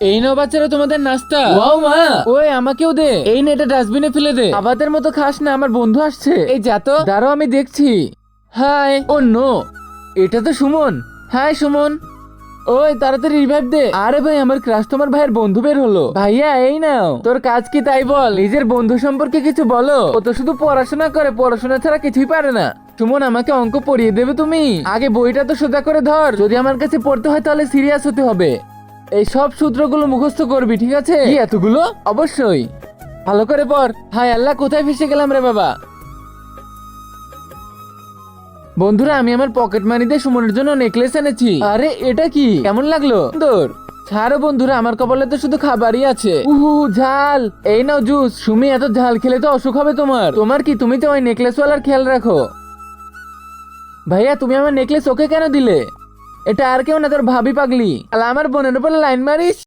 এই নাও বাচ্চারা তোমাদের নাস্তা। ওয়াও মা, ওই আমাকেও দে। এই নে, এটা ডাস্টবিনে ফেলে দে। আবাদের মতো খাস না, আমার বন্ধু আসছে। এই যা তো, দাঁড়াও আমি দেখছি। হাই, ও নো, এটা তো সুমন। হাই সুমন, ওই তাড়াতাড়ি রিভাইভ দে। আরে ভাই, আমার ক্রাশ তোমার ভাইয়ের বন্ধু বের হলো। ভাইয়া এই নাও, তোর কাজ কি তাই বল। নিজের বন্ধু সম্পর্কে কিছু বলো। ও তো শুধু পড়াশোনা করে, পড়াশোনা ছাড়া কিছুই পারে না। সুমন, আমাকে অঙ্ক পড়িয়ে দেবে তুমি? আগে বইটা তো সোজা করে ধর। যদি আমার কাছে পড়তে হয় তাহলে সিরিয়াস হতে হবে। এই সব সূত্রগুলো মুখস্থ করবি, ঠিক আছে? কি এতগুলো? অবশ্যই, ভালো করে পড়। হায় আল্লাহ, কোথায় ফেসে গেলাম রে বাবা। বন্ধুরা, আমি আমার পকেট মানি দিয়ে সুমনের জন্য নেকলেস এনেছি। আরে এটা কি, কেমন লাগলো? সুন্দর। ছাড়ো বন্ধুরা, আমার কপালে তো শুধু খাবারই আছে। উহু, ঝাল। এই নাও জুস। সুমি, এত ঝাল খেলে তো অসুখ হবে তোমার। তোমার কি, তুমি তো ওই নেকলেসওয়ালার খেয়াল রাখো। ভাইয়া, তুমি আমার নেকলেস ওকে কেন দিলে? এটা আর কেউ না, তোর ভাবি পাগলি। আর আমার বোনের উপর লাইন মারিস।